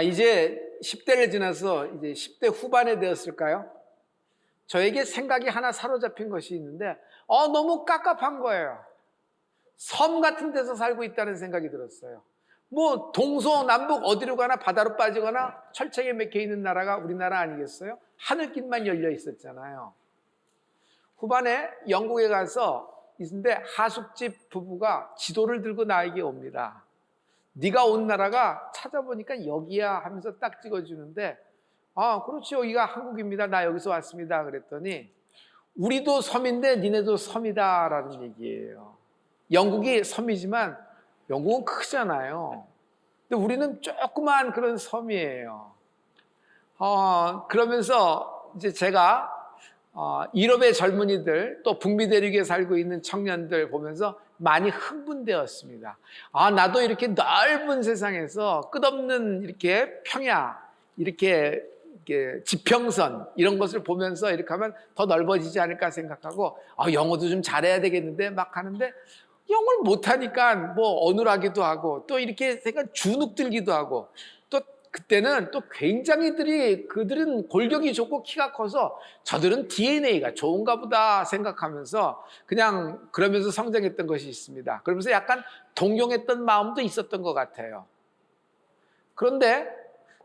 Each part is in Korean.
이제 10대를 지나서 이제 10대 후반에 되었을까요? 저에게 생각이 하나 사로잡힌 것이 있는데, 너무 깝깝한 거예요. 섬 같은 데서 살고 있다는 생각이 들었어요. 뭐, 동서남북 어디로 가나 바다로 빠지거나 철책에 맥혀 있는 나라가 우리나라 아니겠어요? 하늘길만 열려 있었잖아요. 후반에 영국에 가서 있는데 하숙집 부부가 지도를 들고 나에게 옵니다. 네가 온 나라가 찾아보니까 여기야 하면서 딱 찍어주는데, 그렇지, 여기가 한국입니다. 나 여기서 왔습니다. 그랬더니 우리도 섬인데 니네도 섬이다라는 얘기예요. 영국이 섬이지만 영국은 크잖아요. 근데 우리는 조그만 그런 섬이에요. 그러면서 이제 제가 유럽의 젊은이들, 또 북미 대륙에 살고 있는 청년들 보면서 많이 흥분되었습니다. 나도 이렇게 넓은 세상에서 끝없는 이렇게 평야, 이렇게 지평선 이런 것을 보면서 이렇게 하면 더 넓어지지 않을까 생각하고, 영어도 좀 잘해야 되겠는데 막 하는데 영어를 못하니까 뭐 어눌하기도 하고, 또 이렇게 생각 주눅 들기도 하고, 또 그때는 또 굉장히들이 그들은 골격이 좋고 키가 커서 저들은 DNA가 좋은가 보다 생각하면서 그냥 그러면서 성장했던 것이 있습니다. 그러면서 약간 동경했던 마음도 있었던 것 같아요. 그런데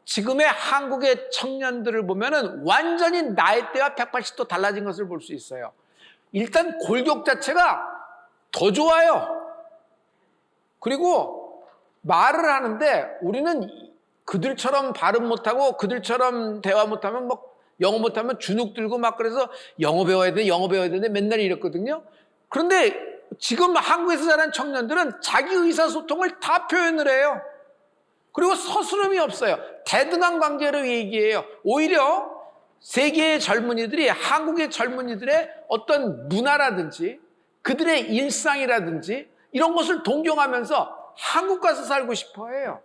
지금의 한국의 청년들을 보면은 완전히 나이대가 180도 달라진 것을 볼 수 있어요. 일단 골격 자체가 더 좋아요. 그리고 말을 하는데 우리는 그들처럼 발음 못하고 그들처럼 대화 못하면 영어 못하면 주눅 들고 막 그래서 영어 배워야 되는데 맨날 이랬거든요. 그런데 지금 한국에서 자란 청년들은 자기 의사소통을 다 표현을 해요. 그리고 서스름이 없어요. 대등한 관계로 얘기해요. 오히려 세계의 젊은이들이 한국의 젊은이들의 어떤 문화라든지 그들의 일상이라든지 이런 것을 동경하면서 한국 가서 살고 싶어 해요.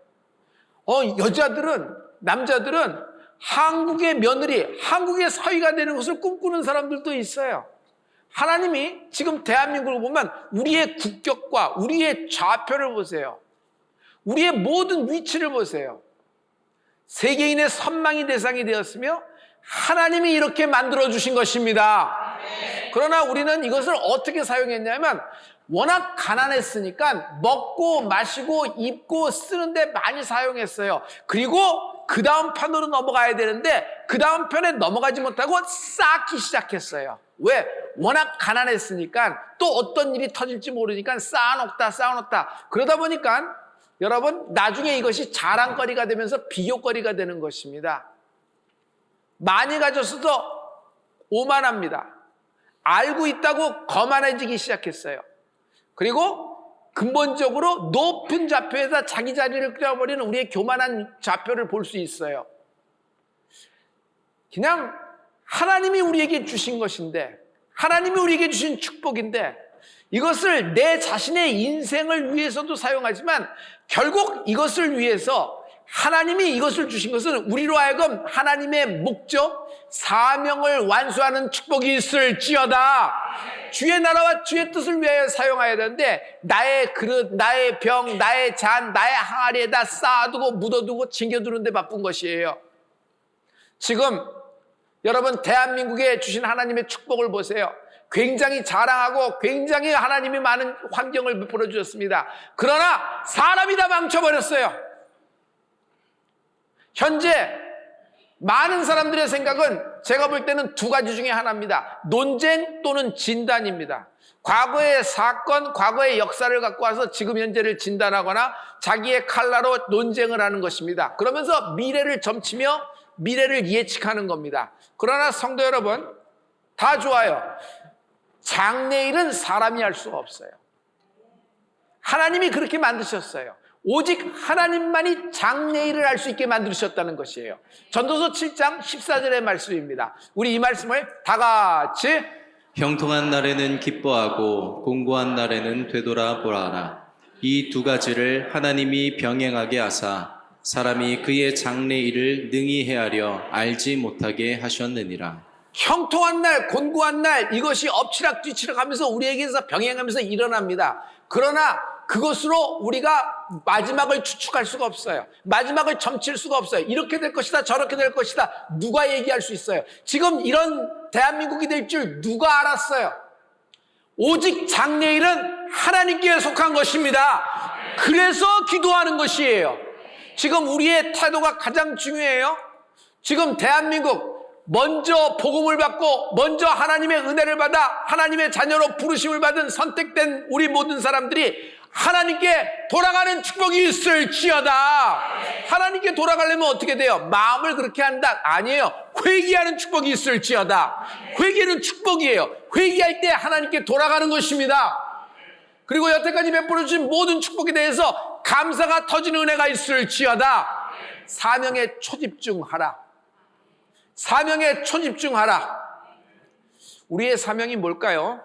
여자들은, 남자들은 한국의 며느리, 한국의 사위가 되는 것을 꿈꾸는 사람들도 있어요. 하나님이 지금 대한민국을 보면 우리의 국격과 우리의 좌표를 보세요. 우리의 모든 위치를 보세요. 세계인의 선망의 대상이 되었으며 하나님이 이렇게 만들어주신 것입니다. 그러나 우리는 이것을 어떻게 사용했냐면 워낙 가난했으니까 먹고 마시고 입고 쓰는데 많이 사용했어요. 그리고 그 다음 편으로 넘어가야 되는데 그 다음 편에 넘어가지 못하고 쌓기 시작했어요. 왜? 워낙 가난했으니까 또 어떤 일이 터질지 모르니까 쌓아놓다 그러다 보니까 여러분 나중에 이것이 자랑거리가 되면서 비교거리가 되는 것입니다. 많이 가졌어도 오만합니다. 알고 있다고 거만해지기 시작했어요. 그리고 근본적으로 높은 좌표에다 자기 자리를 끌어버리는 우리의 교만한 좌표를 볼 수 있어요. 그냥 하나님이 우리에게 주신 것인데, 하나님이 우리에게 주신 축복인데 이것을 내 자신의 인생을 위해서도 사용하지만 결국 이것을 위해서 하나님이 이것을 주신 것은 우리로 하여금 하나님의 목적, 사명을 완수하는 축복이 있을지어다. 주의 나라와 주의 뜻을 위하여 사용해야 되는데 나의 그릇, 나의 병, 나의 잔, 나의 항아리에다 쌓아두고 묻어두고 챙겨두는 데 바쁜 것이에요. 지금 여러분 대한민국에 주신 하나님의 축복을 보세요. 굉장히 자랑하고 굉장히 하나님이 많은 환경을 베풀어 주셨습니다. 그러나 사람이 다 망쳐버렸어요. 현재 많은 사람들의 생각은 제가 볼 때는 두 가지 중에 하나입니다. 논쟁 또는 진단입니다. 과거의 사건, 과거의 역사를 갖고 와서 지금 현재를 진단하거나 자기의 칼라로 논쟁을 하는 것입니다. 그러면서 미래를 점치며 미래를 예측하는 겁니다. 그러나 성도 여러분, 다 좋아요. 장래일은 사람이 할 수가 없어요. 하나님이 그렇게 만드셨어요. 오직 하나님만이 장래일을 알 수 있게 만드셨다는 것이에요. 전도서 7장 14절의 말씀입니다. 우리 이 말씀을 다 같이 형통한 날에는 기뻐하고 공고한 날에는 되돌아보아라. 이 두 가지를 하나님이 병행하게 하사 사람이 그의 장래일을 능히 헤아려 알지 못하게 하셨느니라. 형통한 날, 곤고한 날 이것이 엎치락 뒤치락 하면서 우리에게서 병행하면서 일어납니다. 그러나 그것으로 우리가 마지막을 추측할 수가 없어요. 마지막을 점칠 수가 없어요. 이렇게 될 것이다, 저렇게 될 것이다. 누가 얘기할 수 있어요? 지금 이런 대한민국이 될 줄 누가 알았어요? 오직 장래일은 하나님께 속한 것입니다. 그래서 기도하는 것이에요. 지금 우리의 태도가 가장 중요해요. 지금 대한민국 먼저 복음을 받고 먼저 하나님의 은혜를 받아 하나님의 자녀로 부르심을 받은 선택된 우리 모든 사람들이 하나님께 돌아가는 축복이 있을지어다. 하나님께 돌아가려면 어떻게 돼요? 마음을 그렇게 한다? 아니에요. 회개하는 축복이 있을지어다. 회개는 축복이에요. 회개할 때 하나님께 돌아가는 것입니다. 그리고 여태까지 베풀어 주신 모든 축복에 대해서 감사가 터지는 은혜가 있을지어다. 사명에 초집중하라. 사명에 초집중하라. 우리의 사명이 뭘까요?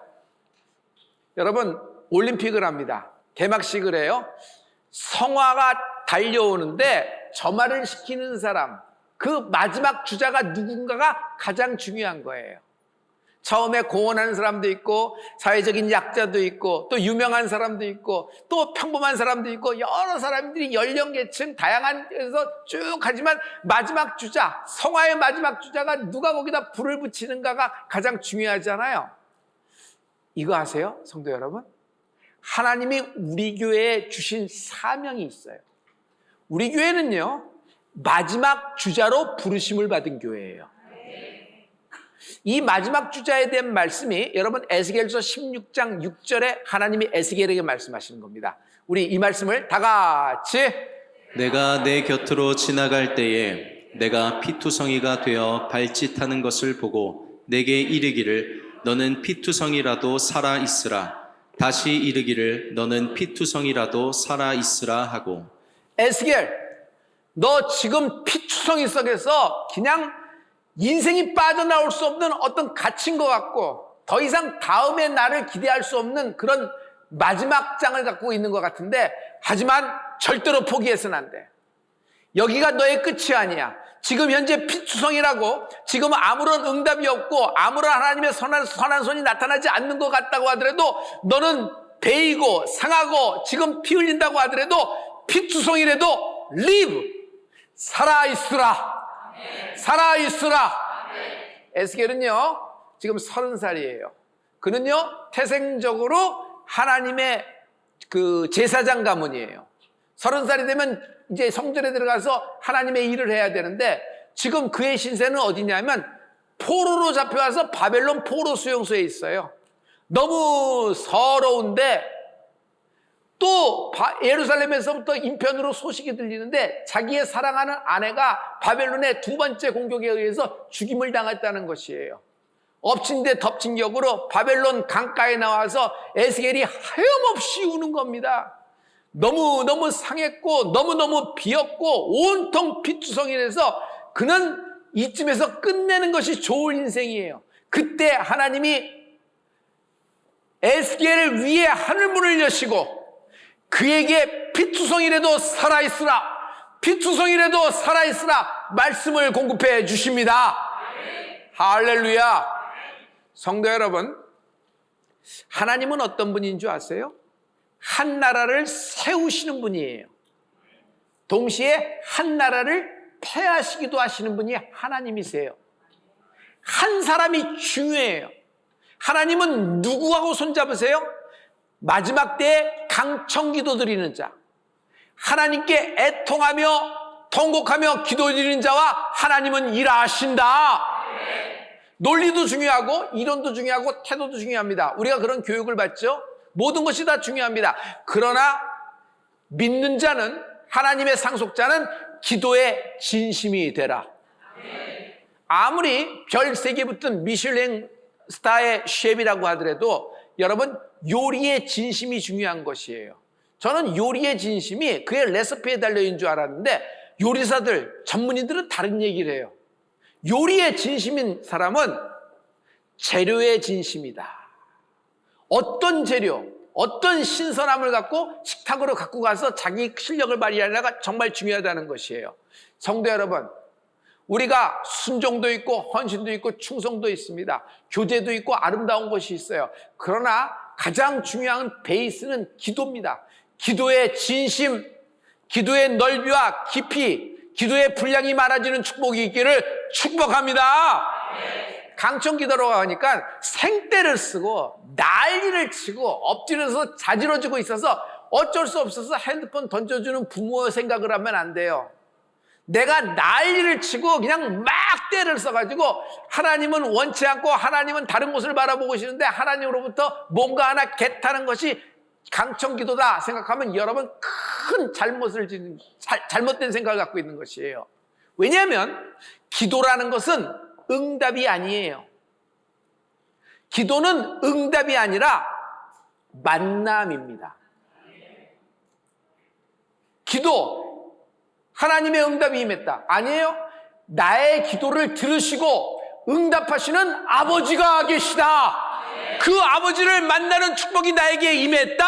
여러분, 올림픽을 합니다. 개막식을 해요. 성화가 달려오는데 점화를 시키는 사람, 그 마지막 주자가 누군가가 가장 중요한 거예요. 처음에 공헌하는 사람도 있고 사회적인 약자도 있고 또 유명한 사람도 있고 또 평범한 사람도 있고 여러 사람들이 연령계층 다양한 데서 쭉 하지만 마지막 주자, 성화의 마지막 주자가 누가 거기다 불을 붙이는가가 가장 중요하잖아요. 이거 아세요? 성도 여러분? 하나님이 우리 교회에 주신 사명이 있어요. 우리 교회는요, 마지막 주자로 부르심을 받은 교회예요. 이 마지막 주자에 대한 말씀이 여러분 에스겔서 16장 6절에 하나님이 에스겔에게 말씀하시는 겁니다. 우리 이 말씀을 다 같이 내가 내 곁으로 지나갈 때에 내가 피투성이가 되어 발짓하는 것을 보고 내게 이르기를 너는 피투성이라도 살아 있으라. 다시 이르기를 너는 피투성이라도 살아 있으라 하고. 에스겔, 너 지금 피투성이 속에서 그냥 인생이 빠져나올 수 없는 어떤 갇힌 것 같고 더 이상 다음의 날을 기대할 수 없는 그런 마지막 장을 갖고 있는 것 같은데, 하지만 절대로 포기해서는 안 돼. 여기가 너의 끝이 아니야. 지금 현재 피투성이라고 지금 아무런 응답이 없고 아무런 하나님의 선한 손이 나타나지 않는 것 같다고 하더라도 너는 베이고 상하고 지금 피 흘린다고 하더라도 피투성이라도 live, 살아있으라. 살아있으라. 에스겔은요 지금 30살이에요. 그는요 태생적으로 하나님의 그 제사장 가문이에요. 30살이 되면 이제 성전에 들어가서 하나님의 일을 해야 되는데 지금 그의 신세는 어디냐면 포로로 잡혀와서 바벨론 포로 수용소에 있어요. 너무 서러운데 또 예루살렘에서부터 인편으로 소식이 들리는데 자기의 사랑하는 아내가 바벨론의 두 번째 공격에 의해서 죽임을 당했다는 것이에요. 엎친 데 덮친 격으로 바벨론 강가에 나와서 에스겔이 하염없이 우는 겁니다. 너무너무 상했고 너무너무 비었고 온통 피투성이 돼서 그는 이쯤에서 끝내는 것이 좋은 인생이에요. 그때 하나님이 에스겔을 위해 하늘문을 여시고 그에게 피투성이라도 살아있으라, 피투성이라도 살아있으라 말씀을 공급해 주십니다. 할렐루야. 성도 여러분, 하나님은 어떤 분인 줄 아세요? 한 나라를 세우시는 분이에요. 동시에 한 나라를 폐하시기도 하시는 분이 하나님이세요. 한 사람이 중요해요. 하나님은 누구하고 손잡으세요? 마지막 때에 강청기도 드리는 자, 하나님께 애통하며 통곡하며 기도 드리는 자와 하나님은 일하신다. 논리도 중요하고 이론도 중요하고 태도도 중요합니다. 우리가 그런 교육을 받죠. 모든 것이 다 중요합니다. 그러나 믿는 자는, 하나님의 상속자는 기도에 진심이 되라. 아무리 별 3개 붙은 미슐랭 스타의 셰프이라고 하더라도 여러분, 요리의 진심이 중요한 것이에요. 저는 요리의 진심이 그의 레시피에 달려있는 줄 알았는데 요리사들, 전문인들은 다른 얘기를 해요. 요리의 진심인 사람은 재료의 진심이다. 어떤 재료, 어떤 신선함을 갖고 식탁으로 갖고 가서 자기 실력을 발휘하려가 정말 중요하다는 것이에요. 성도 여러분, 우리가 순종도 있고 헌신도 있고 충성도 있습니다. 교제도 있고 아름다운 것이 있어요. 그러나 가장 중요한 베이스는 기도입니다. 기도의 진심, 기도의 넓이와 깊이, 기도의 분량이 많아지는 축복이 있기를 축복합니다. 강청 기도로 가니까 생떼를 쓰고 난리를 치고 엎드려서 자지러지고 있어서 어쩔 수 없어서 핸드폰 던져주는 부모의 생각을 하면 안 돼요. 내가 난리를 치고 그냥 막 때를 써가지고 하나님은 원치 않고 하나님은 다른 곳을 바라보고 계시는데 하나님으로부터 뭔가 하나 개타는 것이 강청기도다 생각하면 여러분 큰 잘못된 생각을 갖고 있는 것이에요. 왜냐하면 기도라는 것은 응답이 아니에요. 기도는 응답이 아니라 만남입니다. 기도, 하나님의 응답이 임했다. 아니에요. 나의 기도를 들으시고 응답하시는 아버지가 계시다. 그 아버지를 만나는 축복이 나에게 임했다.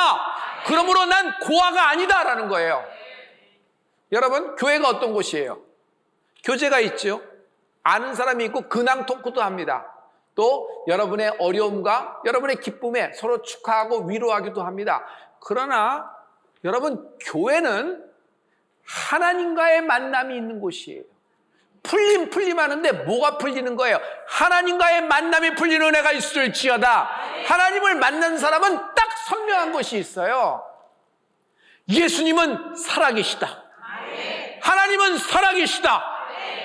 그러므로 난 고아가 아니다라는 거예요. 여러분, 교회가 어떤 곳이에요? 교제가 있죠. 아는 사람이 있고 근황 토크도 합니다. 또 여러분의 어려움과 여러분의 기쁨에 서로 축하하고 위로하기도 합니다. 그러나 여러분, 교회는 하나님과의 만남이 있는 곳이에요. 풀림 하는데 뭐가 풀리는 거예요? 하나님과의 만남이 풀리는 은혜가 있을지어다. 하나님을 만난 사람은 딱 선명한 것이 있어요. 예수님은 살아계시다. 하나님은 살아계시다.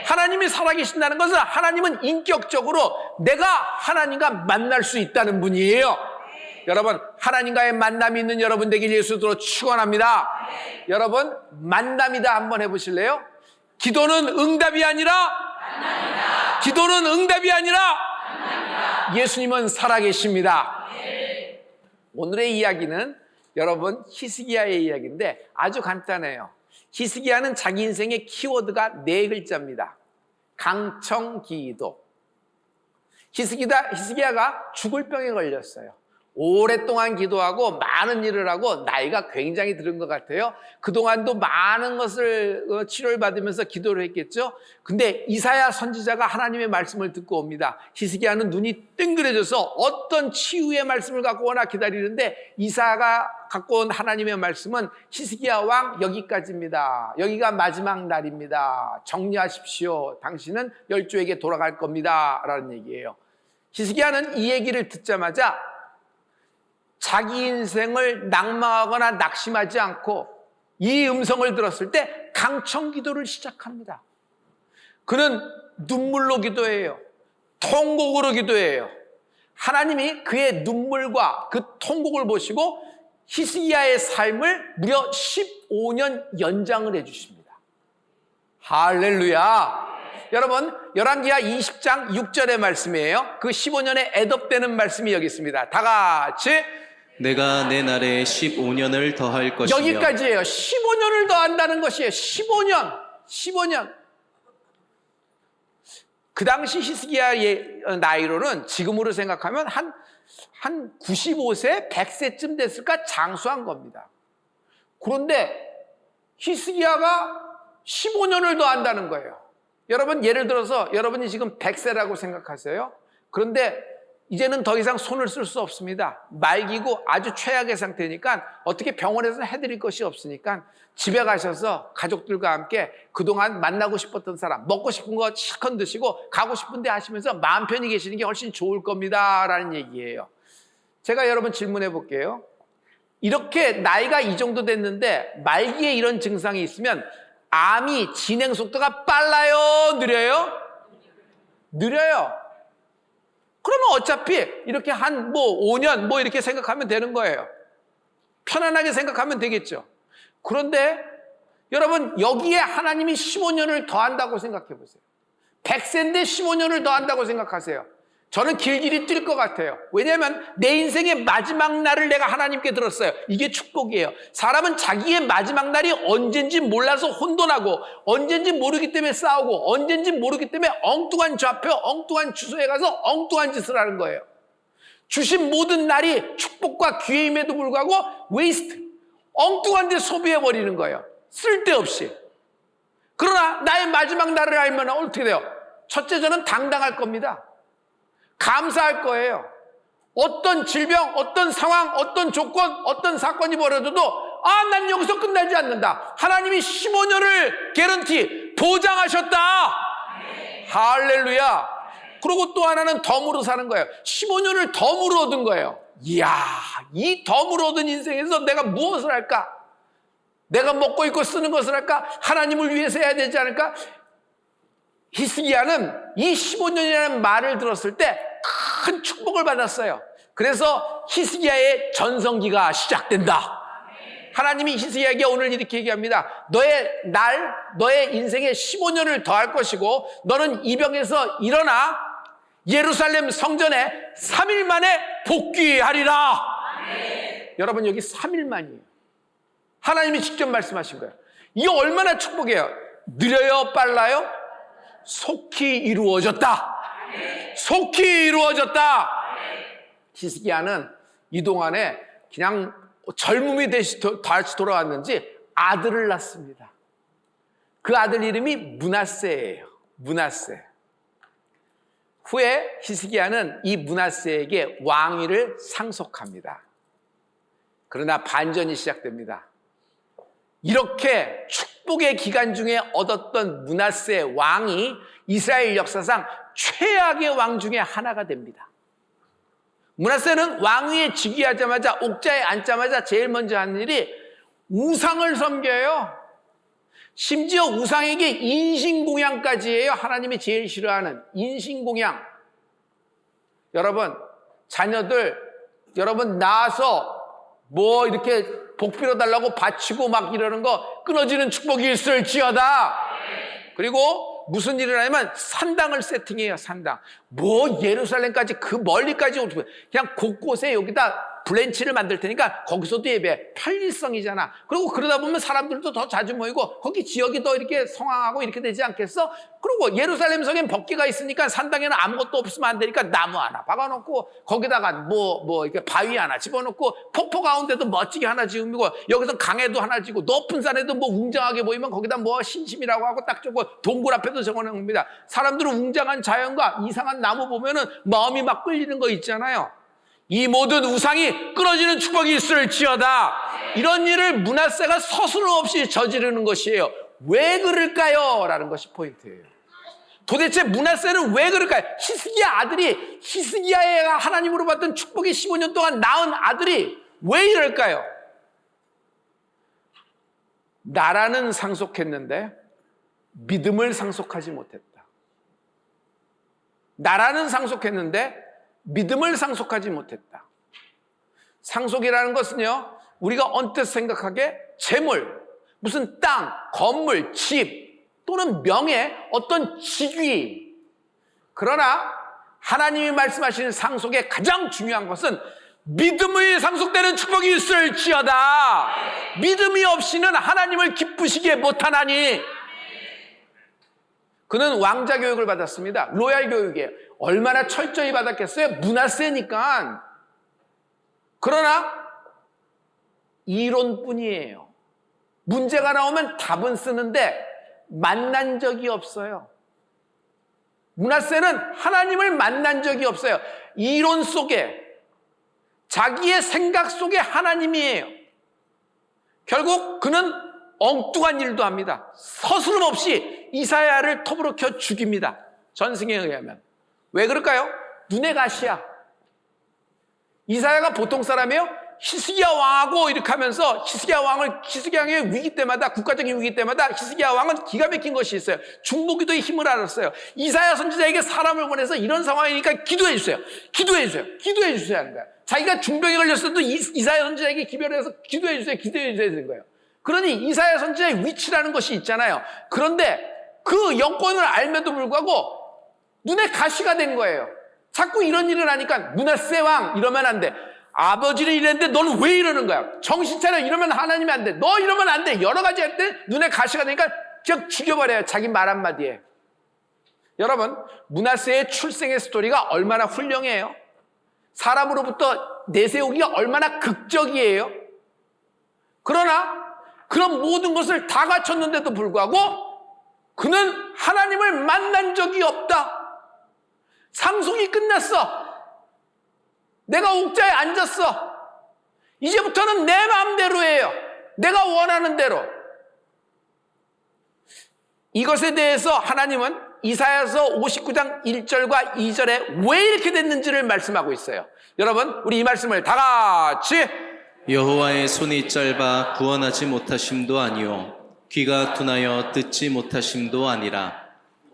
하나님이 살아계신다는 것은 하나님은 인격적으로 내가 하나님과 만날 수 있다는 분이에요. 여러분, 하나님과의 만남이 있는 여러분 되길 예수로 축원합니다. 여러분, 만남이다 한번 해보실래요? 기도는 응답이 아니라 만남이다. 기도는 응답이 아니라 만남이다. 예수님은 살아계십니다. 오늘의 이야기는 여러분 히스기야의 이야기인데 아주 간단해요. 히스기야는 자기 인생의 키워드가 4글자입니다. 강청기도. 히스기야가 죽을 병에 걸렸어요. 오랫동안 기도하고 많은 일을 하고 나이가 굉장히 들은 것 같아요. 그동안도 많은 것을 치료를 받으면서 기도를 했겠죠. 근데 이사야 선지자가 하나님의 말씀을 듣고 옵니다. 히스기야는 눈이 뜬그레져서 어떤 치유의 말씀을 갖고 오나 기다리는데 이사야가 갖고 온 하나님의 말씀은 히스기야 왕 여기까지입니다. 여기가 마지막 날입니다. 정리하십시오. 당신은 열조에게 돌아갈 겁니다. 라는 얘기예요. 히스기야는 이 얘기를 듣자마자 자기 인생을 낭망하거나 낙심하지 않고 이 음성을 들었을 때 강청기도를 시작합니다. 그는 눈물로 기도해요. 통곡으로 기도해요. 하나님이 그의 눈물과 그 통곡을 보시고 히스기야의 삶을 무려 15년 연장을 해주십니다. 할렐루야. 여러분, 열왕기하 20장 6절의 말씀이에요. 그 15년에 애덥되는 말씀이 여기 있습니다. 다 같이 내가 내 날에 15년을 더할 것이며 여기까지예요. 15년을 더한다는 것이에요. 15년. 그 당시 히스기야의 나이로는 지금으로 생각하면 한 95세, 100세쯤 됐을까 장수한 겁니다. 그런데 히스기야가 15년을 더한다는 거예요. 여러분, 예를 들어서 여러분이 지금 100세라고 생각하세요. 그런데 이제는 더 이상 손을 쓸 수 없습니다. 말기고 아주 최악의 상태니까 어떻게 병원에서 해드릴 것이 없으니까 집에 가셔서 가족들과 함께 그동안 만나고 싶었던 사람, 먹고 싶은 거 실컷 드시고 가고 싶은데 하시면서 마음 편히 계시는 게 훨씬 좋을 겁니다. 라는 얘기예요. 제가 여러분 질문해 볼게요. 이렇게 나이가 이 정도 됐는데 말기에 이런 증상이 있으면 암이 진행 속도가 빨라요? 느려요? 느려요. 그러면 어차피 이렇게 한 5년 이렇게 생각하면 되는 거예요. 편안하게 생각하면 되겠죠. 그런데 여러분, 여기에 하나님이 15년을 더한다고 생각해 보세요. 100세인데 15년을 더한다고 생각하세요. 저는 길길이 뛸 것 같아요. 왜냐하면 내 인생의 마지막 날을 내가 하나님께 들었어요. 이게 축복이에요. 사람은 자기의 마지막 날이 언젠지 몰라서 혼돈하고 언젠지 모르기 때문에 싸우고 언젠지 모르기 때문에 엉뚱한 좌표, 엉뚱한 주소에 가서 엉뚱한 짓을 하는 거예요. 주신 모든 날이 축복과 기회임에도 불구하고 웨이스트, 엉뚱한 데 소비해버리는 거예요. 쓸데없이. 그러나 나의 마지막 날을 알면 어떻게 돼요? 첫째, 저는 당당할 겁니다. 감사할 거예요. 어떤 질병, 어떤 상황, 어떤 조건, 어떤 사건이 벌어져도 난 여기서 끝나지 않는다. 하나님이 15년을 개런티 보장하셨다. 할렐루야. 그리고 또 하나는 덤으로 사는 거예요. 15년을 덤으로 얻은 거예요. 이야, 이 덤으로 얻은 인생에서 내가 무엇을 할까? 내가 먹고 입고 쓰는 것을 할까? 하나님을 위해서 해야 되지 않을까? 히스기야는 이 15년이라는 말을 들었을 때 큰 축복을 받았어요. 그래서 히스기야의 전성기가 시작된다. 하나님이 히스기야에게 오늘 이렇게 얘기합니다. 너의 인생에 15년을 더할 것이고 너는 이 병에서 일어나 예루살렘 성전에 3일 만에 복귀하리라. 여러분, 여기 3일 만이에요. 하나님이 직접 말씀하신 거예요. 이게 얼마나 축복이에요. 느려요, 빨라요? 속히 이루어졌다. 속히 이루어졌다. 히스기야는 이 동안에 그냥 젊음이 다시 돌아왔는지 아들을 낳습니다. 그 아들 이름이 므낫세예요. 므낫세. 후에 히스기야는 이 므낫세에게 왕위를 상속합니다. 그러나 반전이 시작됩니다. 이렇게 축복의 기간 중에 얻었던 므낫세 왕이 이스라엘 역사상 최악의 왕 중에 하나가 됩니다. 므낫세는 왕위에 즉위하자마자 옥자에 앉자마자 제일 먼저 하는 일이 우상을 섬겨요. 심지어 우상에게 인신공양까지 해요. 하나님이 제일 싫어하는 인신공양. 여러분, 자녀들 여러분 낳아서 뭐 이렇게 복 빌어달라고 바치고 막 이러는 거 끊어지는 축복이 있을지어다. 그리고 무슨 일을 하냐면 산당을 세팅해요. 산당. 뭐 예루살렘까지 그 멀리까지 그냥 곳곳에 여기다 브랜치를 만들 테니까 거기서도 예배. 편리성이잖아. 그리고 그러다 보면 사람들도 더 자주 모이고 거기 지역이 더 이렇게 성황하고 이렇게 되지 않겠어? 그리고 예루살렘 성엔 법궤가 있으니까 산당에는 아무것도 없으면 안 되니까 나무 하나 박아놓고 거기다가 이렇게 바위 하나 집어넣고 폭포 가운데도 멋지게 하나 지으고 여기서 강에도 하나 지고 높은 산에도 뭐 웅장하게 보이면 거기다 뭐 신심이라고 하고 딱 적고 동굴 앞에도 적어놓습니다. 사람들은 웅장한 자연과 이상한 나무 보면은 마음이 막 끌리는 거 있잖아요. 이 모든 우상이 끊어지는 축복이 있을지어다. 이런 일을 므낫세가 서슴없이 저지르는 것이에요. 왜 그럴까요? 라는 것이 포인트예요. 도대체 므낫세는 왜 그럴까요? 히스기야가 하나님으로 받던 축복이 15년 동안 낳은 아들이 왜 이럴까요? 나라는 상속했는데 믿음을 상속하지 못했다. 나라는 상속했는데 믿음을 상속하지 못했다. 상속이라는 것은요, 우리가 언뜻 생각하기에 재물, 무슨 땅, 건물, 집 또는 명예, 어떤 직위. 그러나 하나님이 말씀하시는 상속의 가장 중요한 것은 믿음의 상속되는 축복이 있을지어다. 믿음이 없이는 하나님을 기쁘시게 못하나니. 그는 왕자 교육을 받았습니다. 로얄 교육이에요. 얼마나 철저히 받았겠어요? 므낫세니까. 그러나 이론뿐이에요. 문제가 나오면 답은 쓰는데 만난 적이 없어요. 므낫세는 하나님을 만난 적이 없어요. 이론 속에, 자기의 생각 속에 하나님이에요. 결국 그는 엉뚱한 일도 합니다. 서스름없이 이사야를 톱으로 켜 죽입니다. 전승에 의하면. 왜 그럴까요? 눈의 가시야. 이사야가 보통 사람이에요? 히스기야 왕하고 이렇게 하면서 히스기야 왕의 위기 때마다, 국가적인 위기 때마다 히스기야 왕은 기가 막힌 것이 있어요. 중보기도의 힘을 알았어요. 이사야 선지자에게 사람을 보내서 이런 상황이니까 기도해 주세요. 기도해 주세요. 기도해 주세요 하는 거야. 자기가 중병에 걸렸어도 이사야 선지자에게 기별해서 기도해 주세요. 기도해 주세요 하는 거예요. 그러니 이사야 선지자의 위치라는 것이 있잖아요. 그런데 그 여건을 알면도 불구하고 눈에 가시가 된 거예요. 자꾸 이런 일을 하니까 므낫세 왕 이러면 안 돼. 아버지는 이랬는데 너는 왜 이러는 거야? 정신 차려. 이러면 하나님이 안 돼. 너 이러면 안 돼. 여러 가지 할 때 눈에 가시가 되니까 그냥 죽여버려요. 자기 말 한마디에. 여러분, 므낫세의 출생의 스토리가 얼마나 훌륭해요. 사람으로부터 내세우기가 얼마나 극적이에요. 그러나 그런 모든 것을 다 갖췄는데도 불구하고 그는 하나님을 만난 적이 없다. 상속이 끝났어. 내가 옥자에 앉았어. 이제부터는 내 마음대로 해요. 내가 원하는 대로. 이것에 대해서 하나님은 이사야서 59장 1절과 2절에 왜 이렇게 됐는지를 말씀하고 있어요. 여러분, 우리 이 말씀을 다 같이. 여호와의 손이 짧아 구원하지 못하심도 아니요 귀가 둔하여 듣지 못하심도 아니라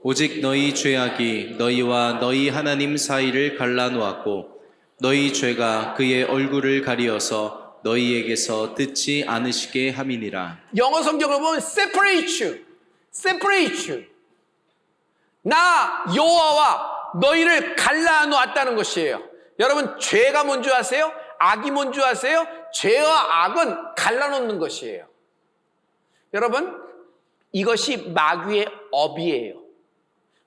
오직 너희 죄악이 너희와 너희 하나님 사이를 갈라놓았고 너희 죄가 그의 얼굴을 가리어서 너희에게서 듣지 않으시게 함이니라. 영어 성경을 보면 separate you, separate you. 나 여호와와 너희를 갈라놓았다는 것이에요. 여러분, 죄가 뭔지 아세요? 악이 뭔지 아세요? 죄와 악은 갈라놓는 것이에요. 여러분, 이것이 마귀의 업이에요.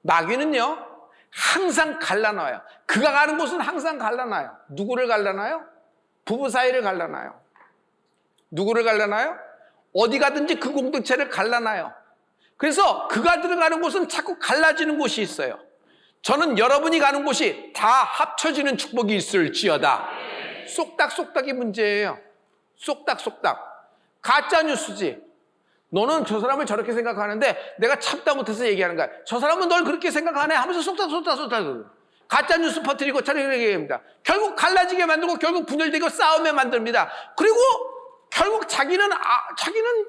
마귀는요, 항상 갈라놔요. 그가 가는 곳은 항상 갈라놔요. 누구를 갈라놔요? 부부 사이를 갈라놔요. 누구를 갈라놔요? 어디 가든지 그 공동체를 갈라놔요. 그래서 그가 들어가는 곳은 자꾸 갈라지는 곳이 있어요. 저는 여러분이 가는 곳이 다 합쳐지는 축복이 있을지어다. 쏙닥쏙닥이 문제예요. 쏙닥쏙닥. 가짜 뉴스지. 너는 저 사람을 저렇게 생각하는데 내가 참다 못해서 얘기하는 거야. 저 사람은 널 그렇게 생각하네 하면서 쏙닥쏙닥. 가짜 뉴스 퍼뜨리고 저렇게 얘기합니다. 결국 갈라지게 만들고 결국 분열되고 싸움에 만듭니다. 그리고 결국 자기는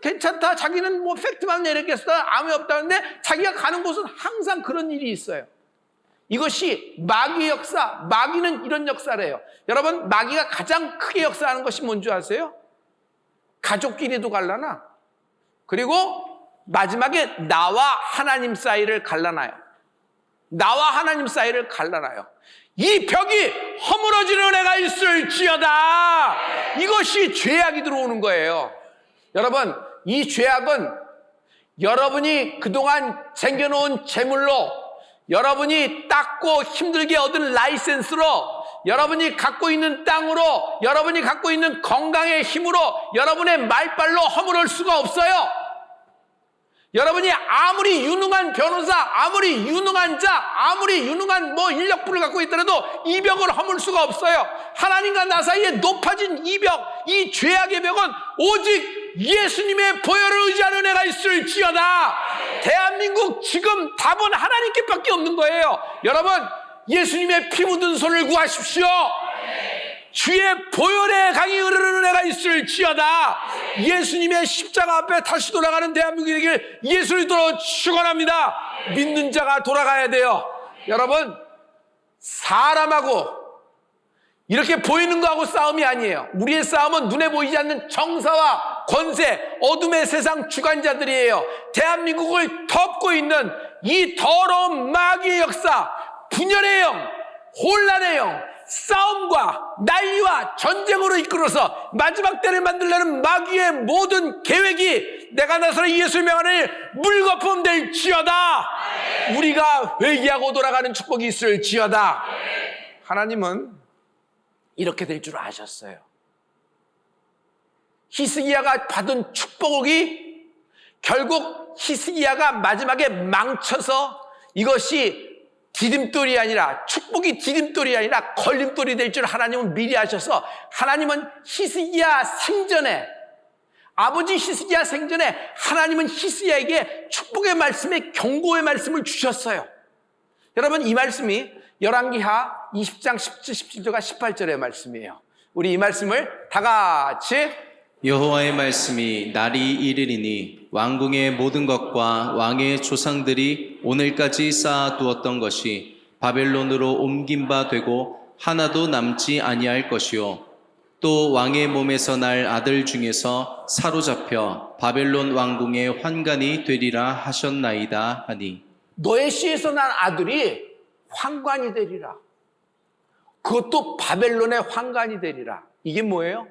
괜찮다. 자기는 뭐 팩트만 내렸겠어. 아무 없다는데 자기가 가는 곳은 항상 그런 일이 있어요. 이것이 마귀의 역사. 마귀는 이런 역사래요. 여러분, 마귀가 가장 크게 역사하는 것이 뭔지 아세요? 가족끼리도 갈라나. 그리고 마지막에 나와 하나님 사이를 갈라놔요. 나와 하나님 사이를 갈라놔요. 이 벽이 허물어지는 은혜가 있을지어다. 이것이 죄악이 들어오는 거예요. 여러분, 이 죄악은 여러분이 그동안 쟁여놓은 재물로, 여러분이 닦고 힘들게 얻은 라이센스로, 여러분이 갖고 있는 땅으로, 여러분이 갖고 있는 건강의 힘으로 여러분의 말빨로 허물을 수가 없어요. 여러분이 아무리 유능한 변호사, 아무리 유능한 자, 아무리 유능한 인력부를 갖고 있더라도 이 벽을 허물 수가 없어요. 하나님과 나 사이에 높아진 이 벽, 이 죄악의 벽은 오직 예수님의 보혈을 의지하는 은혜가 있을지어다. 대한민국 지금 답은 하나님께밖에 없는 거예요. 여러분, 예수님의 피 묻은 손을 구하십시오. 주의 보혈의 강이 흐르는 은혜가 있을지어다. 예수님의 십자가 앞에 다시 돌아가는 대한민국이 되길 예수 이름으로 축원합니다. 믿는 자가 돌아가야 돼요. 여러분, 사람하고 이렇게 보이는 거하고 싸움이 아니에요. 우리의 싸움은 눈에 보이지 않는 정사와 권세, 어둠의 세상 주관자들이에요. 대한민국을 덮고 있는 이 더러운 마귀의 역사, 분열의 영, 혼란의 영, 싸움과 난리와 전쟁으로 이끌어서 마지막 때를 만들려는 마귀의 모든 계획이 내가 나서는 예수의 명하는 물거품 될지어다. 우리가 회개하고 돌아가는 축복이 있을지어다. 하나님은 이렇게 될 줄 아셨어요. 히스기야가 받은 축복이 결국 히스기야가 마지막에 망쳐서 이것이 디딤돌이 아니라, 축복이 디딤돌이 아니라 걸림돌이 될 줄 하나님은 미리 아셔서, 하나님은 히스기야 생전에, 아버지 히스기야 생전에 하나님은 히스기야에게 축복의 말씀에 경고의 말씀을 주셨어요. 여러분, 이 말씀이 열왕기하 20장 17절과 18절의 말씀이에요. 우리 이 말씀을 다 같이. 여호와의 말씀이 날이 이르리니 왕궁의 모든 것과 왕의 조상들이 오늘까지 쌓아두었던 것이 바벨론으로 옮긴 바 되고 하나도 남지 아니할 것이요 또 왕의 몸에서 날 아들 중에서 사로잡혀 바벨론 왕궁의 환관이 되리라 하셨나이다 하니. 너의 씨에서 난 아들이 환관이 되리라. 그것도 바벨론의 환관이 되리라. 이게 뭐예요?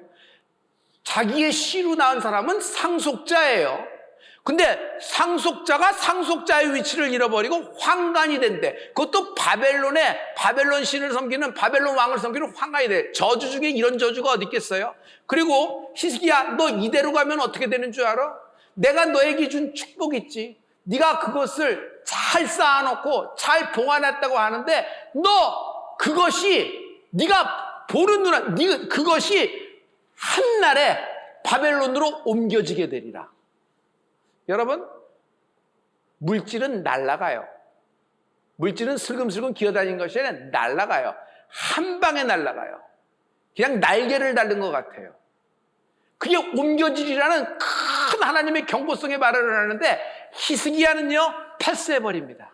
자기의 씨로 낳은 사람은 상속자예요. 근데 상속자가 상속자의 위치를 잃어버리고 환관이 된대. 그것도 바벨론 신을 섬기는, 바벨론 왕을 섬기는 환관이 돼. 저주 중에 이런 저주가 어디 있겠어요? 그리고 히스기야, 너 이대로 가면 어떻게 되는 줄 알아? 내가 너에게 준 축복 있지. 네가 그것을 잘 쌓아놓고 잘 보관했다고 하는데, 너 그것이 네가 보는 눈에, 그것이 한날에 바벨론으로 옮겨지게 되리라. 여러분, 물질은 날아가요. 물질은 슬금슬금 기어다니는 것이 아니라 날아가요. 한 방에 날아가요. 그냥 날개를 달는 것 같아요. 그게 옮겨지리라는 큰 하나님의 경고성의 말을 하는데 히스기야는요 패스해버립니다.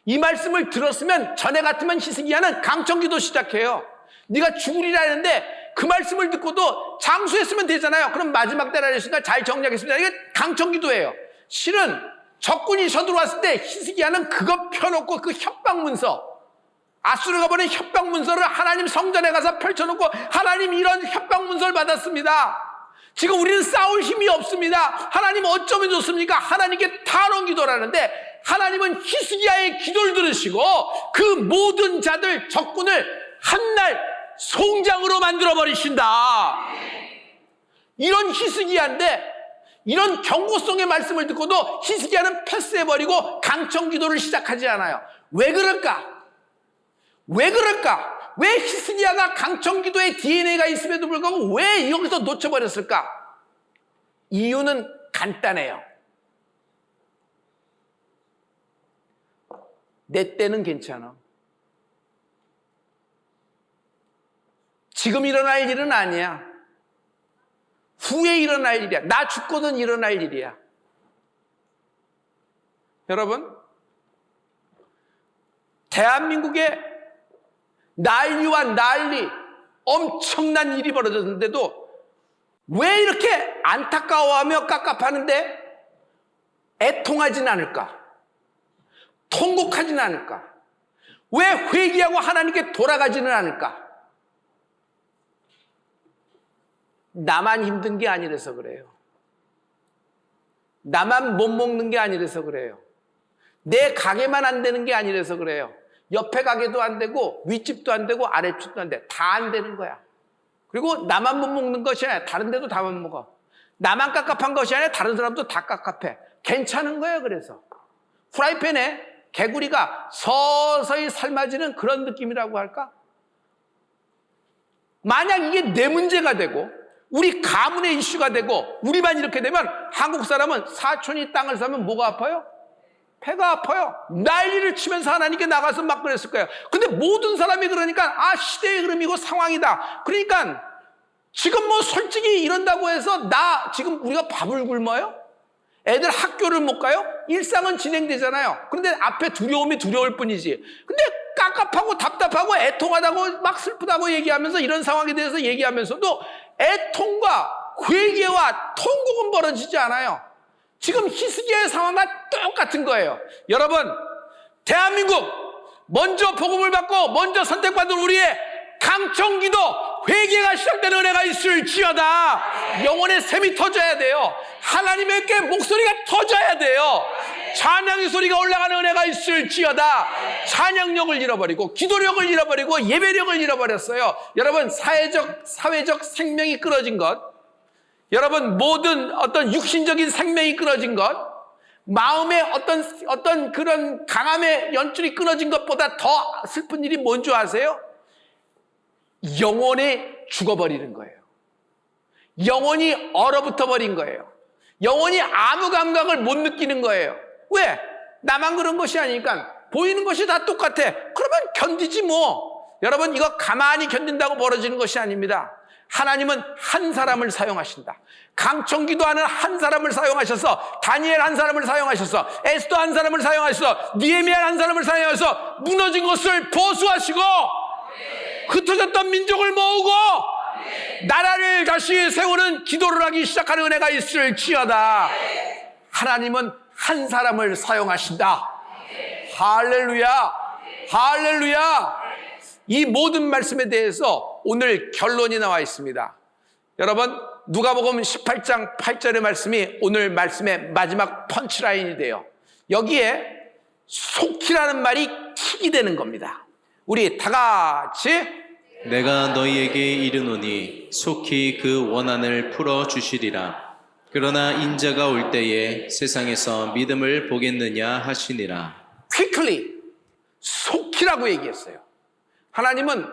이 말씀을 들었으면 전에 같으면 히스기야는 강청기도 시작해요. 네가 죽으리라 했는데 그 말씀을 듣고도 장수했으면 되잖아요. 그럼 마지막 때라 했으니까 잘 정리하겠습니다. 이게 강청기도예요. 실은 적군이 쳐들어왔을 때 히스기야는 그거 펴놓고 그 협박문서, 아수르가 보낸 협박문서를 하나님 성전에 가서 펼쳐놓고 하나님 이런 협박문서를 받았습니다. 지금 우리는 싸울 힘이 없습니다. 하나님 어쩌면 좋습니까? 하나님께 탄원 기도라는데 하나님은 히스기야의 기도를 들으시고 그 모든 자들 적군을 한날 송장으로 만들어 버리신다. 이런 히스기야인데 이런 경고성의 말씀을 듣고도 히스기야는 패스해버리고 강청기도를 시작하지 않아요. 왜 그럴까? 왜 그럴까? 왜 히스기야가 강청기도의 DNA가 있음에도 불구하고 왜 여기서 놓쳐버렸을까? 이유는 간단해요. 내 때는 괜찮아. 지금 일어날 일은 아니야. 후에 일어날 일이야. 나 죽거든 일어날 일이야. 여러분, 대한민국에 난리와 난리, 엄청난 일이 벌어졌는데도 왜 이렇게 안타까워하며 깝깝하는데 애통하진 않을까? 통곡하진 않을까? 왜 회개하고 하나님께 돌아가지는 않을까? 나만 힘든 게 아니라서 그래요. 나만 못 먹는 게 아니라서 그래요. 내 가게만 안 되는 게 아니라서 그래요. 옆에 가게도 안 되고 윗집도 안 되고 아랫집도 안 돼. 다 안 되는 거야. 그리고 나만 못 먹는 것이 아니라 다른 데도 다 못 먹어. 나만 깝깝한 것이 아니라 다른 사람도 다 깝깝해. 괜찮은 거예요. 그래서 프라이팬에 개구리가 서서히 삶아지는 그런 느낌이라고 할까? 만약 이게 내 문제가 되고 우리 가문의 이슈가 되고 우리만 이렇게 되면 한국 사람은 사촌이 땅을 사면 뭐가 아파요? 배가 아파요. 난리를 치면서 하나님께 나가서 막 그랬을 거예요. 근데 모든 사람이 그러니까 시대의 흐름이고 상황이다. 그러니까 지금 뭐 솔직히 이런다고 해서 지금 우리가 밥을 굶어요? 애들 학교를 못 가요? 일상은 진행되잖아요. 그런데 앞에 두려움이 두려울 뿐이지. 근데 깝깝하고 답답하고 애통하다고 막 슬프다고 얘기하면서 이런 상황에 대해서 얘기하면서도 애통과 회개와 통곡은 벌어지지 않아요. 지금 히스기야의 상황과 똑같은 거예요. 여러분, 대한민국 먼저 복음을 받고 먼저 선택받은 우리의 강청기도 회개가 시작되는 은혜가 있을지어다. 영혼의 샘이 터져야 돼요. 하나님께 목소리가 터져야 돼요. 찬양의 소리가 올라가는 은혜가 있을지어다. 찬양력을 잃어버리고 기도력을 잃어버리고 예배력을 잃어버렸어요. 여러분, 사회적 생명이 끊어진 것, 여러분 모든 어떤 육신적인 생명이 끊어진 것, 마음의 어떤 그런 강함의 연줄이 끊어진 것보다 더 슬픈 일이 뭔 줄 아세요? 영혼이 죽어버리는 거예요. 영혼이 얼어붙어 버린 거예요. 영혼이 아무 감각을 못 느끼는 거예요. 왜? 나만 그런 것이 아니니까. 보이는 것이 다 똑같아. 그러면 견디지 뭐. 여러분, 이거 가만히 견딘다고 벌어지는 것이 아닙니다. 하나님은 한 사람을 사용하신다. 강청기도하는 한 사람을 사용하셔서, 다니엘 한 사람을 사용하셔서, 에스더 한 사람을 사용하셔서, 느헤미야 한 사람을 사용하셔서 무너진 것을 보수하시고 흩어졌던 민족을 모으고 나라를 다시 세우는 기도를 하기 시작하는 은혜가 있을지어다. 하나님은 한 사람을 사용하신다. 할렐루야, 할렐루야. 이 모든 말씀에 대해서 오늘 결론이 나와 있습니다. 여러분, 누가복음 18장 8절의 말씀이 오늘 말씀의 마지막 펀치라인이 돼요. 여기에 속히라는 말이 킥이 되는 겁니다. 우리 다 같이, 내가 너희에게 이르노니 속히 그 원한을 풀어주시리라. 그러나 인자가 올 때에 세상에서 믿음을 보겠느냐 하시니라. quickly, 속히라고 얘기했어요. 하나님은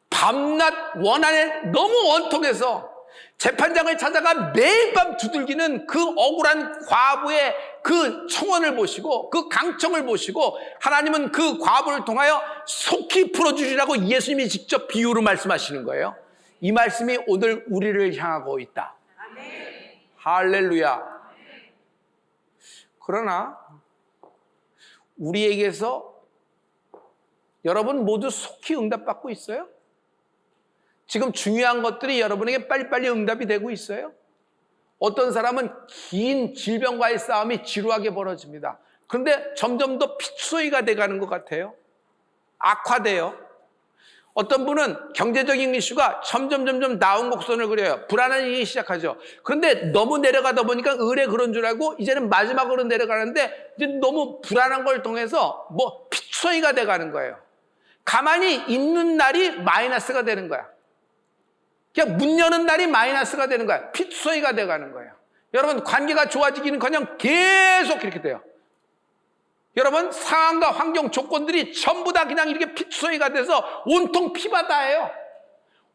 밤낮 원한에 너무 원통해서 재판장을 찾아가 매일 밤 두들기는 그 억울한 과부의 그 청원을 보시고 그 강청을 보시고 하나님은 그 과부를 통하여 속히 풀어주리라고 예수님이 직접 비유로 말씀하시는 거예요. 이 말씀이 오늘 우리를 향하고 있다. 할렐루야. 그러나 우리에게서 여러분 모두 속히 응답받고 있어요? 지금 중요한 것들이 여러분에게 빨리빨리 응답이 되고 있어요? 어떤 사람은 긴 질병과의 싸움이 지루하게 벌어집니다. 그런데 점점 더 피투소이가 돼가는 것 같아요. 악화돼요. 어떤 분은 경제적인 이슈가 점점 나온 곡선을 그려요. 불안한 일이 시작하죠. 그런데 너무 내려가다 보니까 의뢰 그런 줄 알고 이제는 마지막으로 내려가는데 이제 너무 불안한 걸 통해서 뭐 피투소이가 돼가는 거예요. 가만히 있는 날이 마이너스가 되는 거야. 그냥 문 여는 날이 마이너스가 되는 거야. 피투소이가 돼가는 거예요. 여러분 관계가 좋아지기는커녕 계속 이렇게 돼요. 여러분 상황과 환경 조건들이 전부 다 그냥 이렇게 피투소이가 돼서 온통 피바다예요.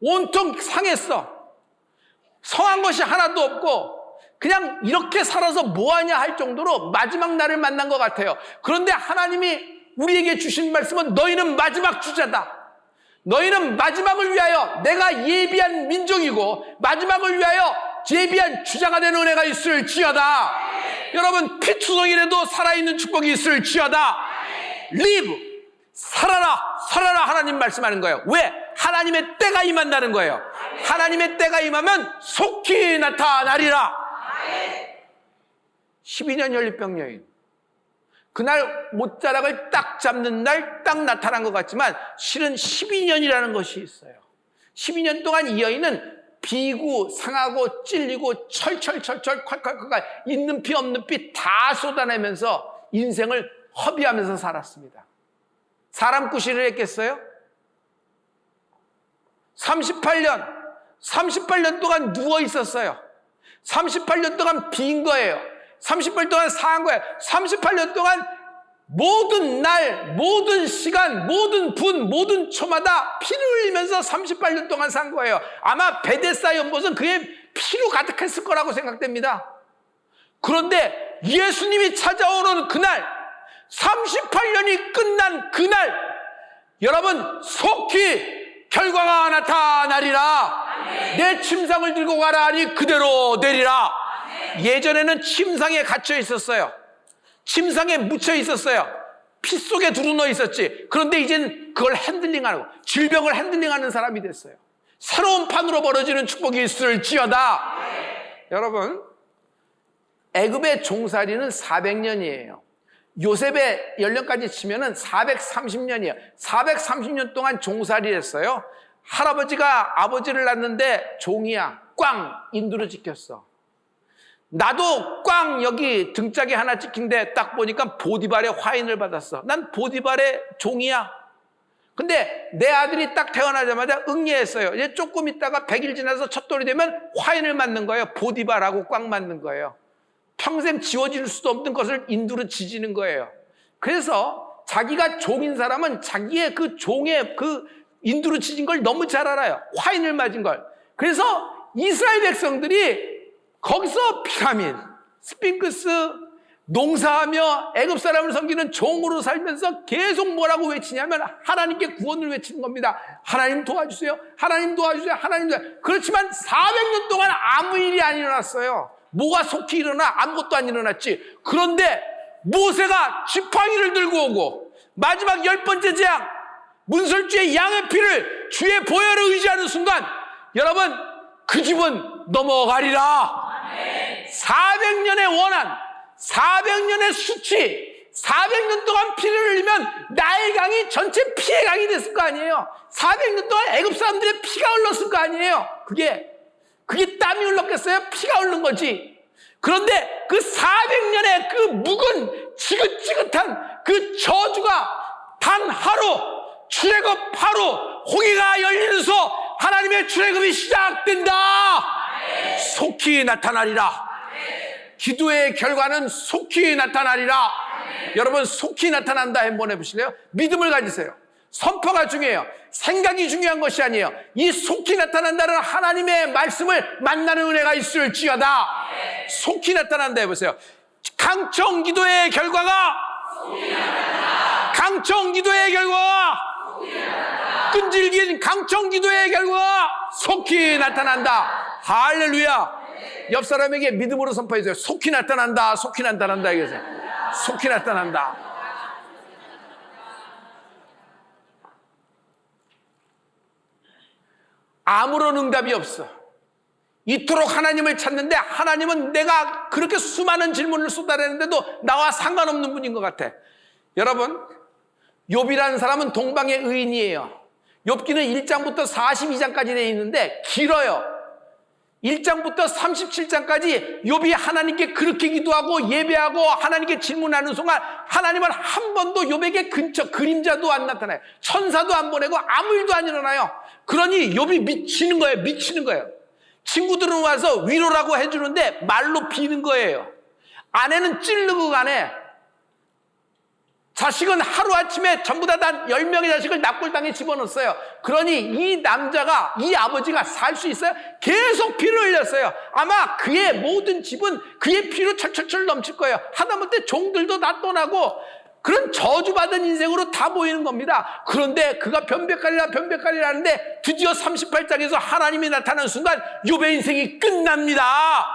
온통 상했어. 성한 것이 하나도 없고 그냥 이렇게 살아서 뭐하냐 할 정도로 마지막 날을 만난 것 같아요. 그런데 하나님이 우리에게 주신 말씀은 너희는 마지막 주자다. 너희는 마지막을 위하여 내가 예비한 민족이고 마지막을 위하여 예비한 주자가 되는 은혜가 있을지어다. 여러분 피투성이라도 살아있는 축복이 있을지어다. live, 살아라 하나님 말씀하는 거예요. 왜? 하나님의 때가 임한다는 거예요. 하나님의 때가 임하면 속히 나타나리라. 12년 연립병 여인, 그날 못자락을 딱 잡는 날 딱 나타난 것 같지만 실은 12년이라는 것이 있어요. 12년 동안 이 여인은 비고 상하고 찔리고 철철 콸콸콸 있는 피 없는 피 다 쏟아내면서 인생을 허비하면서 살았습니다. 사람 구실을 했겠어요? 38년 동안 누워 있었어요. 38년 동안 빈 거예요. 38년 동안 상한 거예요. 38년 동안 모든 날, 모든 시간, 모든 분, 모든 초마다 피를 흘리면서 38년 동안 산 거예요. 아마 베데스다 연못은 그의 피로 가득했을 거라고 생각됩니다. 그런데 예수님이 찾아오는 그날, 38년이 끝난 그날, 여러분 속히 결과가 나타나리라. 내 침상을 들고 가라 하니 그대로 되리라. 예전에는 침상에 갇혀 있었어요. 침상에 묻혀 있었어요. 피 속에 두루누워 있었지. 그런데 이제는 그걸 핸들링하고 질병을 핸들링하는 사람이 됐어요. 새로운 판으로 벌어지는 축복이 있을지어다. 여러분 애굽의 종살이는 400년이에요. 요셉의 연령까지 치면은 430년이에요. 430년 동안 종살이를 했어요. 할아버지가 아버지를 낳는데 종이야. 꽝 인두로 찍혔어. 나도 꽝 여기 등짝에 하나 찍힌데 딱 보니까 보디발의 화인을 받았어. 난 보디발의 종이야. 근데 내 아들이 딱 태어나자마자 응예했어요. 이제 조금 있다가 100일 지나서 첫돌이 되면 화인을 맞는 거예요. 보디발하고 꽝 맞는 거예요. 평생 지워질 수도 없는 것을 인두로 지지는 거예요. 그래서 자기가 종인 사람은 자기의 그 종의 그 인두로 지진 걸 너무 잘 알아요. 화인을 맞은 걸. 그래서 이스라엘 백성들이 거기서 피라민, 스핑크스, 농사하며 애굽 사람을 섬기는 종으로 살면서 계속 뭐라고 외치냐면 하나님께 구원을 외치는 겁니다. 하나님 도와주세요. 하나님 도와주세요. 하나님 도와주세요. 그렇지만 400년 동안 아무 일이 안 일어났어요. 뭐가 속히 일어나? 아무것도 안 일어났지. 그런데 모세가 지팡이를 들고 오고 마지막 10번째 재앙, 문설주의 양의 피를 주의 보혈을 의지하는 순간 여러분 그 집은 넘어가리라. 400년의 원한, 400년의 수치, 400년 동안 피를 흘리면 나일 강이 전체 피의 강이 됐을 거 아니에요. 400년 동안 애굽 사람들의 피가 흘렀을 거 아니에요. 그게 땀이 흘렀겠어요? 피가 흐른 거지. 그런데 그 400년의 그 묵은 지긋지긋한 그 저주가 단 하루, 출애굽 하루, 홍해가 열리면서 하나님의 출애굽이 시작된다. 속히 나타나리라. 기도의 결과는 속히 나타나리라. 여러분 속히 나타난다 한번 해보실래요? 믿음을 가지세요. 선포가 중요해요. 생각이 중요한 것이 아니에요. 이 속히 나타난다는 하나님의 말씀을 만나는 은혜가 있을지어다. 속히 나타난다 해보세요. 강청 기도의 결과가 강청 기도의 결과가 끈질긴 강청 기도의 결과가 속히 나타난다. 할렐루야. 옆 사람에게 믿음으로 선포해주세요. 속히 나타난다. 속히 나타난다. 이거세요. 속히 나타난다. 아무런 응답이 없어. 이토록 하나님을 찾는데 하나님은 내가 그렇게 수많은 질문을 쏟아내는데도 나와 상관없는 분인 것 같아. 여러분, 욥이라는 사람은 동방의 의인이에요. 욥기는 1장부터 42장까지 되어 있는데 길어요. 1장부터 37장까지 욥이 하나님께 그렇게 기도하고 예배하고 하나님께 질문하는 순간 하나님은 한 번도 욥에게 근처 그림자도 안 나타나요. 천사도 안 보내고 아무 일도 안 일어나요. 그러니 욥이 미치는 거예요. 미치는 거예요. 친구들은 와서 위로라고 해주는데 말로 비는 거예요. 아내는 찌르고 가네. 자식은 하루아침에 전부 다 10명의 자식을 납골당에 집어넣었어요. 그러니 이 남자가, 이 아버지가 살 수 있어요? 계속 피를 흘렸어요. 아마 그의 모든 집은 그의 피로 철철철 넘칠 거예요. 하다못해 종들도 다 떠나고 그런 저주받은 인생으로 다 보이는 겁니다. 그런데 그가 변백하리라 하는데 드디어 38장에서 하나님이 나타나는 순간 욥의 인생이 끝납니다.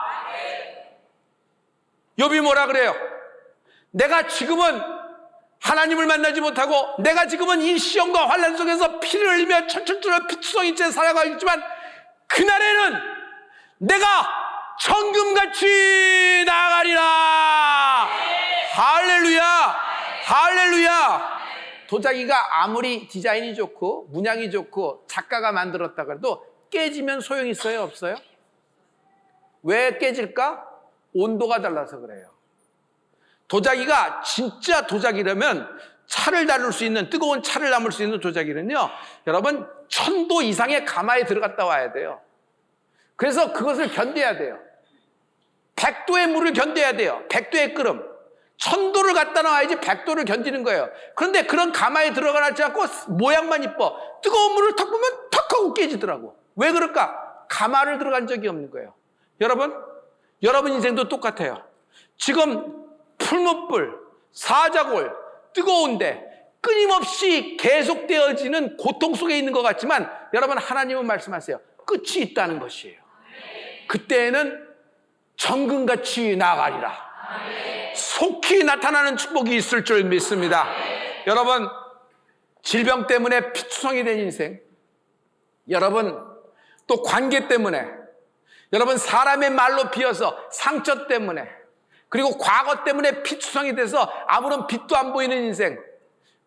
욥이 뭐라 그래요? 내가 지금은 하나님을 만나지 못하고 내가 지금은 이 시험과 환난 속에서 피를 흘리며 철철철 피투성이 채 살아가고 있지만 그날에는 내가 천금같이 나아가리라. 할렐루야. 할렐루야. 도자기가 아무리 디자인이 좋고 문양이 좋고 작가가 만들었다 그래도 깨지면 소용이 있어요? 없어요? 왜 깨질까? 온도가 달라서 그래요. 도자기가 진짜 도자기라면 차를 다룰 수 있는, 뜨거운 차를 담을 수 있는 도자기는요, 여러분 1000도 이상의 가마에 들어갔다 와야 돼요. 그래서 그것을 견뎌야 돼요. 100도의 물을 견뎌야 돼요. 100도의 끓음. 1000도를 갖다 놔야지 100도를 견디는 거예요. 그런데 그런 가마에 들어가지 않고 모양만 이뻐. 뜨거운 물을 탁 보면 탁 하고 깨지더라고. 왜 그럴까? 가마를 들어간 적이 없는 거예요. 여러분 인생도 똑같아요. 지금 풀무불, 사자골, 뜨거운데 끊임없이 계속되어지는 고통 속에 있는 것 같지만 여러분 하나님은 말씀하세요. 끝이 있다는 것이에요. 그때에는 정금같이 나아가리라. 속히 나타나는 축복이 있을 줄 믿습니다. 여러분, 질병 때문에 피투성이 된 인생, 여러분 또 관계 때문에, 여러분 사람의 말로 비어서 상처 때문에, 그리고 과거 때문에 피투성이 돼서 아무런 빛도 안 보이는 인생.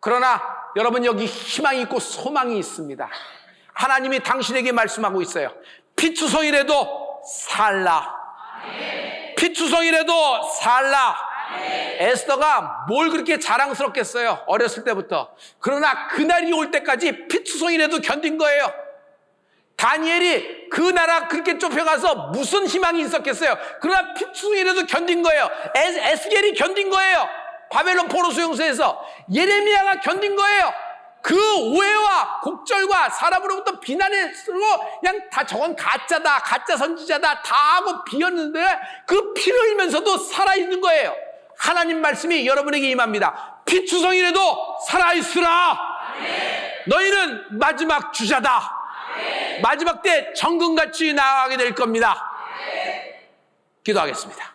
그러나 여러분 여기 희망이 있고 소망이 있습니다. 하나님이 당신에게 말씀하고 있어요. 피투성이라도 살라. 피투성이라도 살라. 에스더가 뭘 그렇게 자랑스럽겠어요, 어렸을 때부터. 그러나 그날이 올 때까지 피투성이라도 견딘 거예요. 다니엘이 그 나라 그렇게 쫓겨가서 무슨 희망이 있었겠어요. 그러나 피투성이라도 견딘 거예요. 에스겔이 견딘 거예요. 바벨론 포로 수용소에서 예레미야가 견딘 거예요. 그 오해와 곡절과 사람으로부터 비난을 쓰고 그냥 다 저건 가짜다, 가짜 선지자다 다 하고 비었는데 그 피를 흘리면서도 살아있는 거예요. 하나님 말씀이 여러분에게 임합니다. 피투성이라도 살아있으라. 너희는 마지막 주자다. 마지막 때 정금같이 나아가게 될 겁니다. 기도하겠습니다.